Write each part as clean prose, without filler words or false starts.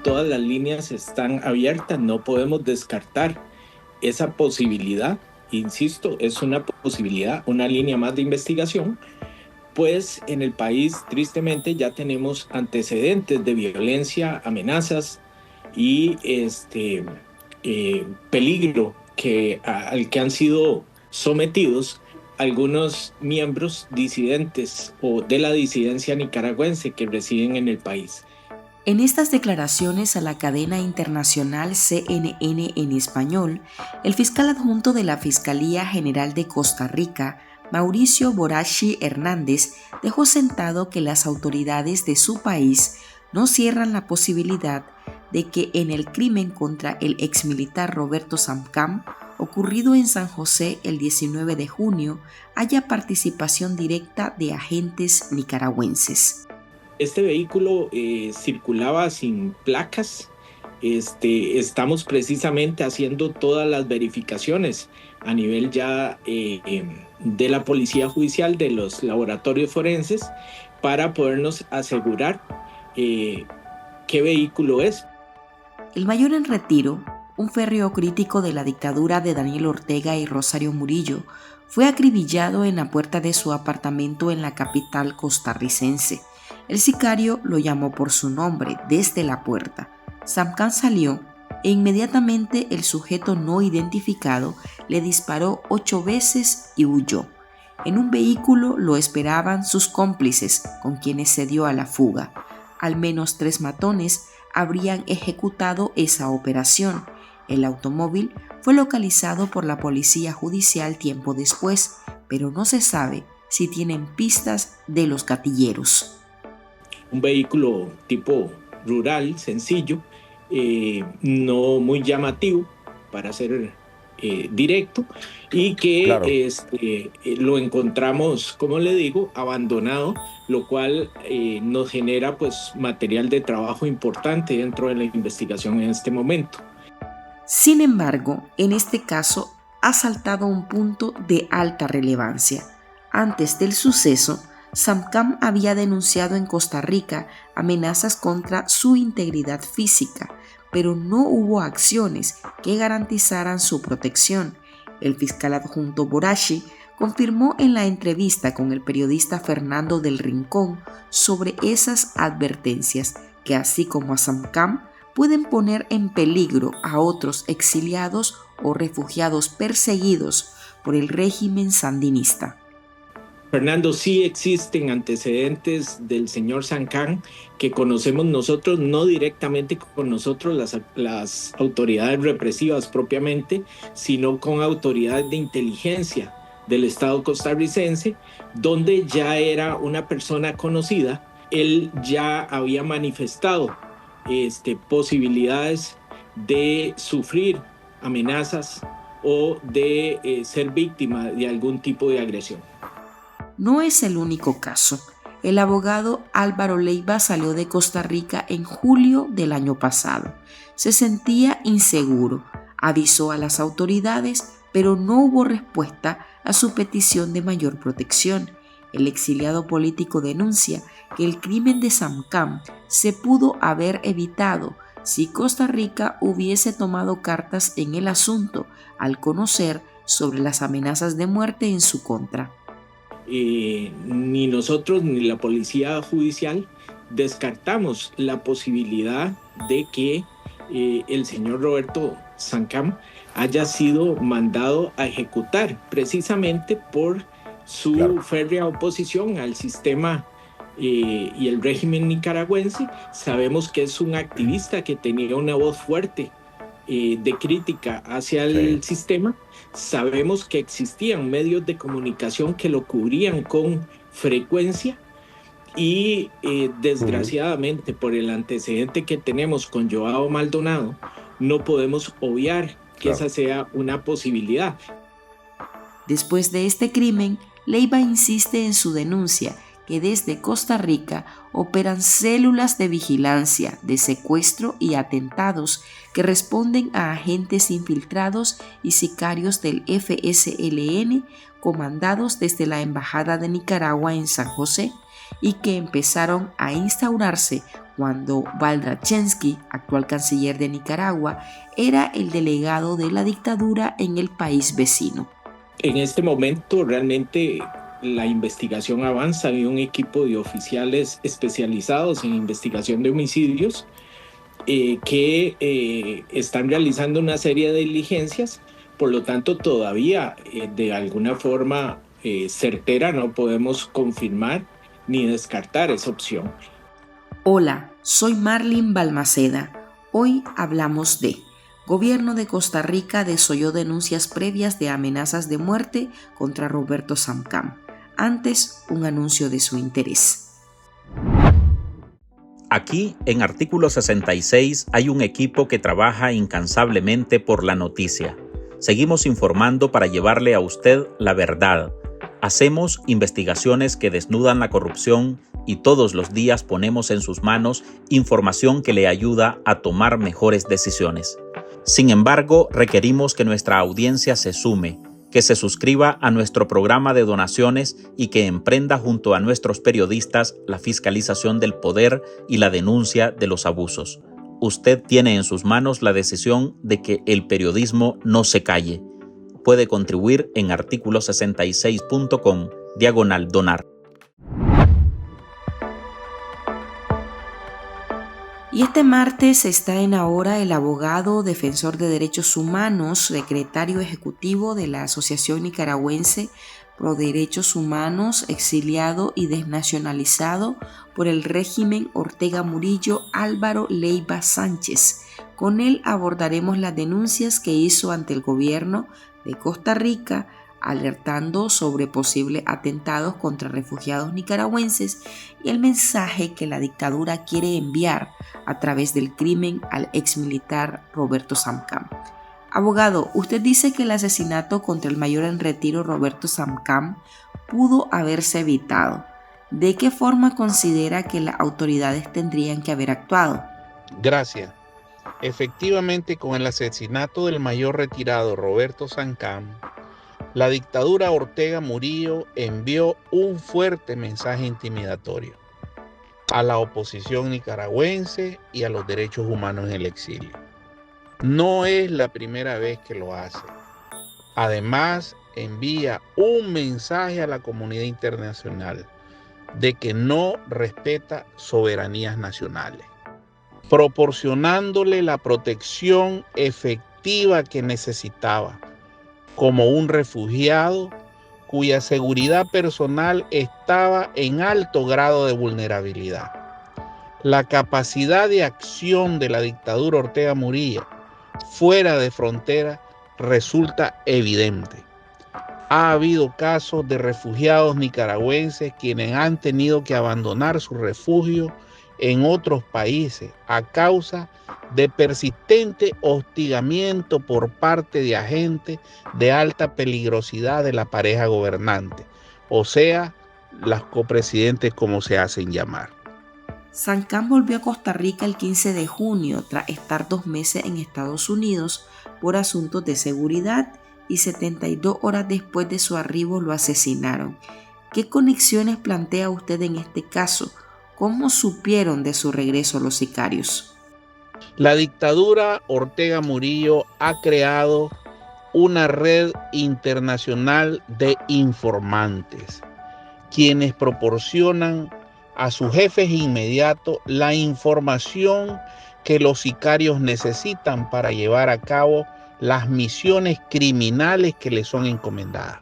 todas las líneas están abiertas, no podemos descartar esa posibilidad. Insisto, es una posibilidad, una línea más de investigación, pues en el país tristemente ya tenemos antecedentes de violencia, amenazas y peligro al que han sido sometidos algunos miembros disidentes o de la disidencia nicaragüense que residen en el país. En estas declaraciones a la cadena internacional CNN en español, el fiscal adjunto de la Fiscalía General de Costa Rica, Mauricio Borachi Hernández, dejó sentado que las autoridades de su país no cierran la posibilidad de que en el crimen contra el exmilitar Roberto Samcam, ocurrido en San José el 19 de junio, haya participación directa de agentes nicaragüenses. Este vehículo circulaba sin placas. Estamos precisamente haciendo todas las verificaciones a nivel ya de la Policía Judicial, de los laboratorios forenses, para podernos asegurar qué vehículo es. El mayor en retiro, un férreo crítico de la dictadura de Daniel Ortega y Rosario Murillo, fue acribillado en la puerta de su apartamento en la capital costarricense. El sicario lo llamó por su nombre desde la puerta. Samcam salió e inmediatamente el sujeto no identificado le disparó 8 veces y huyó. En un vehículo lo esperaban sus cómplices, con quienes se dio a la fuga. Al menos 3 matones habrían ejecutado esa operación. El automóvil fue localizado por la policía judicial tiempo después, pero no se sabe si tienen pistas de los gatilleros. Un vehículo tipo rural, sencillo, no muy llamativo para ser directo, y que Claro. lo encontramos, como le digo, abandonado, lo cual nos genera pues material de trabajo importante dentro de la investigación en este momento. Sin embargo, en este caso ha saltado un punto de alta relevancia. Antes del suceso, Samcam había denunciado en Costa Rica amenazas contra su integridad física, pero no hubo acciones que garantizaran su protección. El fiscal adjunto Borachi confirmó en la entrevista con el periodista Fernando del Rincón sobre esas advertencias que, así como a Samcam, pueden poner en peligro a otros exiliados o refugiados perseguidos por el régimen sandinista. Fernando, sí existen antecedentes del señor Samcam que conocemos nosotros, no directamente con nosotros, las autoridades represivas propiamente, sino con autoridades de inteligencia del Estado costarricense, donde ya era una persona conocida. Él ya había manifestado posibilidades de sufrir amenazas o de ser víctima de algún tipo de agresión. No es el único caso. El abogado Álvaro Leiva salió de Costa Rica en julio del año pasado. Se sentía inseguro, avisó a las autoridades, pero no hubo respuesta a su petición de mayor protección. El exiliado político denuncia que el crimen de Samcam se pudo haber evitado si Costa Rica hubiese tomado cartas en el asunto al conocer sobre las amenazas de muerte en su contra. Ni nosotros ni la policía judicial descartamos la posibilidad de que el señor Roberto Samcam haya sido mandado a ejecutar precisamente por su férrea oposición al sistema y el régimen nicaragüense. Sabemos que es un activista que tenía una voz fuerte de crítica hacia el sistema. Sabemos que existían medios de comunicación que lo cubrían con frecuencia y desgraciadamente por el antecedente que tenemos con Joao Maldonado, no podemos obviar que esa sea una posibilidad. Después de este crimen, Leiva insiste en su denuncia que desde Costa Rica operan células de vigilancia, de secuestro y atentados que responden a agentes infiltrados y sicarios del FSLN comandados desde la Embajada de Nicaragua en San José y que empezaron a instaurarse cuando Valdrachensky, actual canciller de Nicaragua, era el delegado de la dictadura en el país vecino. En este momento realmente la investigación avanza. Hay un equipo de oficiales especializados en investigación de homicidios que están realizando una serie de diligencias. Por lo tanto, todavía de alguna forma certera no podemos confirmar ni descartar esa opción. Hola, soy Marlene Balmaceda. Hoy hablamos de Gobierno de Costa Rica desoyó denuncias previas de amenazas de muerte contra Roberto Samcam. Antes, un anuncio de su interés. Aquí, en Artículo 66, hay un equipo que trabaja incansablemente por la noticia. Seguimos informando para llevarle a usted la verdad. Hacemos investigaciones que desnudan la corrupción y todos los días ponemos en sus manos información que le ayuda a tomar mejores decisiones. Sin embargo, requerimos que nuestra audiencia se sume, que se suscriba a nuestro programa de donaciones y que emprenda junto a nuestros periodistas la fiscalización del poder y la denuncia de los abusos. Usted tiene en sus manos la decisión de que el periodismo no se calle. Puede contribuir en articulo66.com/donar. Y este martes está en Ahora el abogado, defensor de derechos humanos, secretario ejecutivo de la Asociación Nicaragüense Pro Derechos Humanos, exiliado y desnacionalizado por el régimen Ortega Murillo, Álvaro Leiva Sánchez. Con él abordaremos las denuncias que hizo ante el gobierno de Costa Rica, alertando sobre posibles atentados contra refugiados nicaragüenses y el mensaje que la dictadura quiere enviar a través del crimen al exmilitar Roberto Samcam. Abogado, usted dice que el asesinato contra el mayor en retiro Roberto Samcam pudo haberse evitado. ¿De qué forma considera que las autoridades tendrían que haber actuado? Gracias. Efectivamente, con el asesinato del mayor retirado Roberto Samcam, la dictadura Ortega Murillo envió un fuerte mensaje intimidatorio a la oposición nicaragüense y a los derechos humanos en el exilio. No es la primera vez que lo hace. Además, envía un mensaje a la comunidad internacional de que no respeta soberanías nacionales, proporcionándole la protección efectiva que necesitaba como un refugiado cuya seguridad personal estaba en alto grado de vulnerabilidad. La capacidad de acción de la dictadura Ortega Murillo fuera de frontera resulta evidente. Ha habido casos de refugiados nicaragüenses quienes han tenido que abandonar su refugio en otros países a causa de persistente hostigamiento por parte de agentes de alta peligrosidad de la pareja gobernante, o sea, las copresidentes como se hacen llamar. Samcam volvió a Costa Rica el 15 de junio tras estar 2 meses en Estados Unidos por asuntos de seguridad y 72 horas después de su arribo lo asesinaron. ¿Qué conexiones plantea usted en este caso? ¿Cómo supieron de su regreso los sicarios? La dictadura Ortega Murillo ha creado una red internacional de informantes, quienes proporcionan a sus jefes inmediatos la información que los sicarios necesitan para llevar a cabo las misiones criminales que les son encomendadas.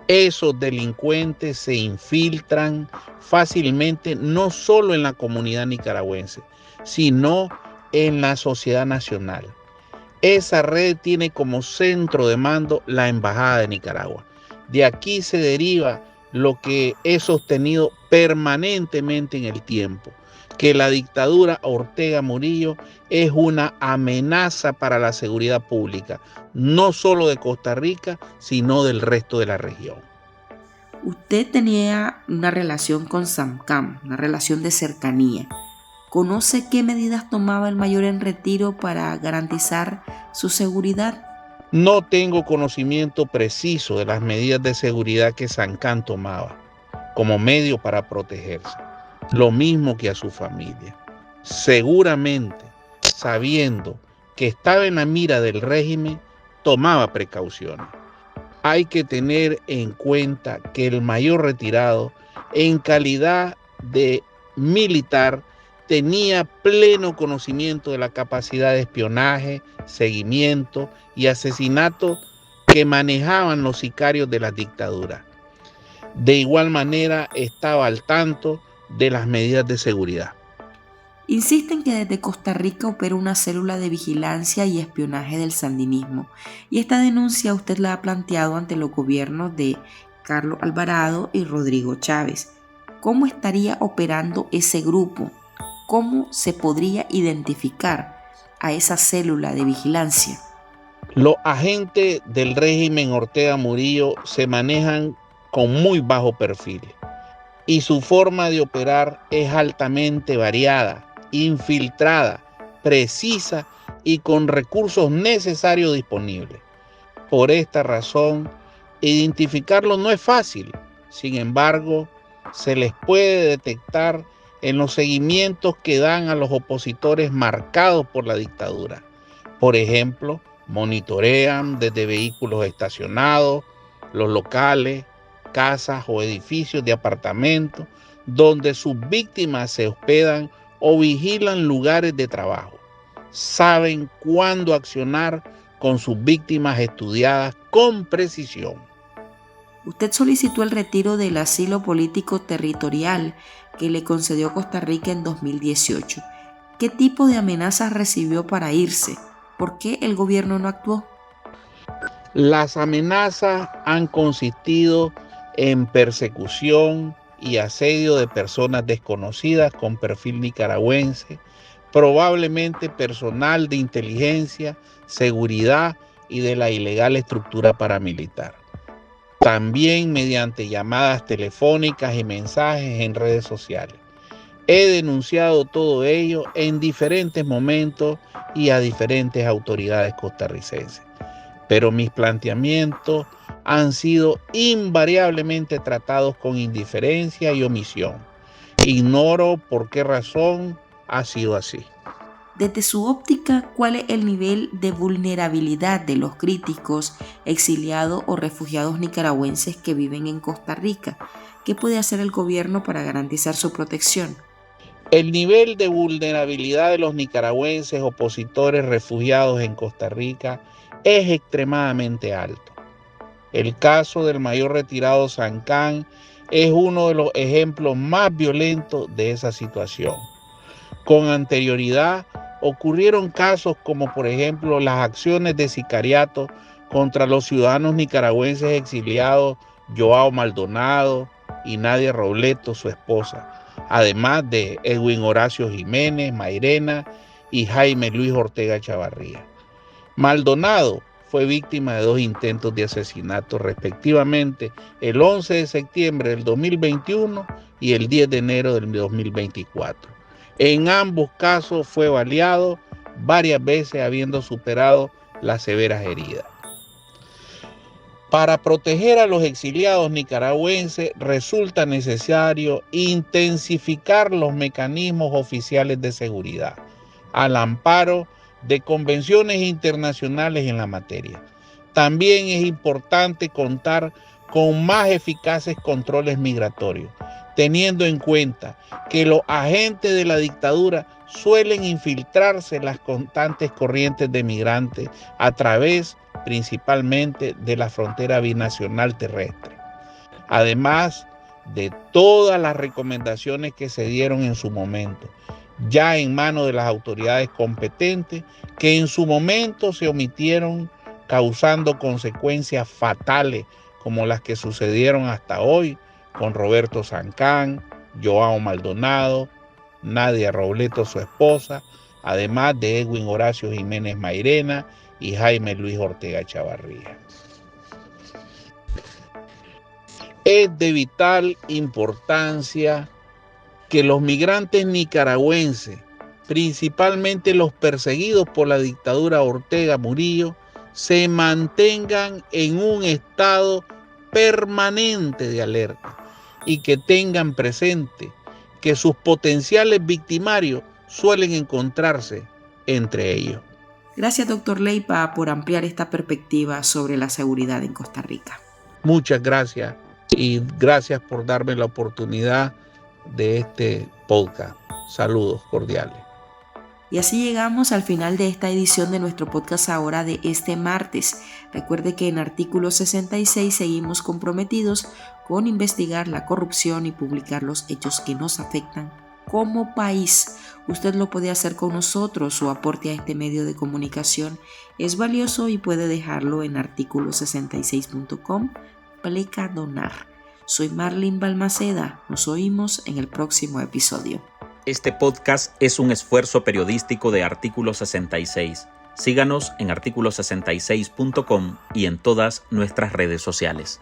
Esos delincuentes se infiltran fácilmente no solo en la comunidad nicaragüense, sino en la sociedad nacional. Esa red tiene como centro de mando la Embajada de Nicaragua. De aquí se deriva lo que he sostenido permanentemente en el tiempo, que la dictadura Ortega Murillo es una amenaza para la seguridad pública, no solo de Costa Rica, sino del resto de la región. Usted tenía una relación con Samcam, una relación de cercanía. ¿Conoce qué medidas tomaba el mayor en retiro para garantizar su seguridad? No tengo conocimiento preciso de las medidas de seguridad que Samcam tomaba como medio para protegerse, lo mismo que a su familia. seguramente sabiendo que estaba en la mira del régimen, tomaba precauciones. Hay que tener en cuenta que el mayor retirado, en calidad de militar, tenía pleno conocimiento de la capacidad de espionaje, seguimiento y asesinato que manejaban los sicarios de las dictaduras. De igual manera, estaba al tanto de las medidas de seguridad. Insisten que desde Costa Rica opera una célula de vigilancia y espionaje del sandinismo, y esta denuncia usted la ha planteado ante los gobiernos de Carlos Alvarado y Rodrigo Chávez. ¿Cómo estaría operando ese grupo? ¿Cómo se podría identificar a esa célula de vigilancia? Los agentes del régimen Ortega Murillo se manejan con muy bajo perfil y su forma de operar es altamente variada, infiltrada, precisa y con recursos necesarios disponibles. Por esta razón, identificarlo no es fácil. Sin embargo, se les puede detectar en los seguimientos que dan a los opositores marcados por la dictadura. Por ejemplo, monitorean desde vehículos estacionados, los locales, casas o edificios de apartamentos donde sus víctimas se hospedan o vigilan lugares de trabajo. Saben cuándo accionar con sus víctimas estudiadas con precisión. Usted solicitó el retiro del asilo político territorial que le concedió Costa Rica en 2018. ¿Qué tipo de amenazas recibió para irse? ¿Por qué el gobierno no actuó? Las amenazas han consistido en persecución y asedio de personas desconocidas con perfil nicaragüense, probablemente personal de inteligencia, seguridad y de la ilegal estructura paramilitar. También mediante llamadas telefónicas y mensajes en redes sociales. He denunciado todo ello en diferentes momentos y a diferentes autoridades costarricenses, pero mis planteamientos han sido invariablemente tratados con indiferencia y omisión. Ignoro por qué razón ha sido así. Desde su óptica, ¿cuál es el nivel de vulnerabilidad de los críticos, exiliados o refugiados nicaragüenses que viven en Costa Rica? ¿Qué puede hacer el gobierno para garantizar su protección? El nivel de vulnerabilidad de los nicaragüenses opositores refugiados en Costa Rica es extremadamente alto. El caso del mayor retirado Sancán es uno de los ejemplos más violentos de esa situación. Con anterioridad ocurrieron casos como por ejemplo las acciones de sicariato contra los ciudadanos nicaragüenses exiliados Joao Maldonado y Nadia Robleto, su esposa, además de Edwin Horacio Jiménez, Mairena y Jaime Luis Ortega Chavarría. Maldonado fue víctima de 2 intentos de asesinato respectivamente el 11 de septiembre del 2021 y el 10 de enero del 2024. En ambos casos fue baleado varias veces habiendo superado las severas heridas. Para proteger a los exiliados nicaragüenses resulta necesario intensificar los mecanismos oficiales de seguridad al amparo de convenciones internacionales en la materia. También es importante contar con más eficaces controles migratorios, teniendo en cuenta que los agentes de la dictadura suelen infiltrarse en las constantes corrientes de migrantes a través principalmente de la frontera binacional terrestre. Además de todas las recomendaciones que se dieron en su momento, ya en manos de las autoridades competentes, que en su momento se omitieron, causando consecuencias fatales como las que sucedieron hasta hoy con Roberto Sancán, Joao Maldonado, Nadia Robleto, su esposa, además de Edwin Horacio Jiménez Mairena y Jaime Luis Ortega Chavarría. Es de vital importancia que los migrantes nicaragüenses, principalmente los perseguidos por la dictadura Ortega Murillo, se mantengan en un estado permanente de alerta y que tengan presente que sus potenciales victimarios suelen encontrarse entre ellos. Gracias, doctor Leipa, por ampliar esta perspectiva sobre la seguridad en Costa Rica. Muchas gracias y gracias por darme la oportunidad de este podcast. Saludos cordiales. Y así llegamos al final de esta edición de nuestro podcast ahora de este martes. Recuerde que en Artículo 66 seguimos comprometidos con investigar la corrupción y publicar los hechos que nos afectan como país. Usted lo puede hacer con nosotros. Su aporte a este medio de comunicación es valioso y puede dejarlo en articulo66.com/donar. Soy Marlene Balmaceda. Nos oímos en el próximo episodio. Este podcast es un esfuerzo periodístico de Artículo 66. Síganos en articulo66.com y en todas nuestras redes sociales.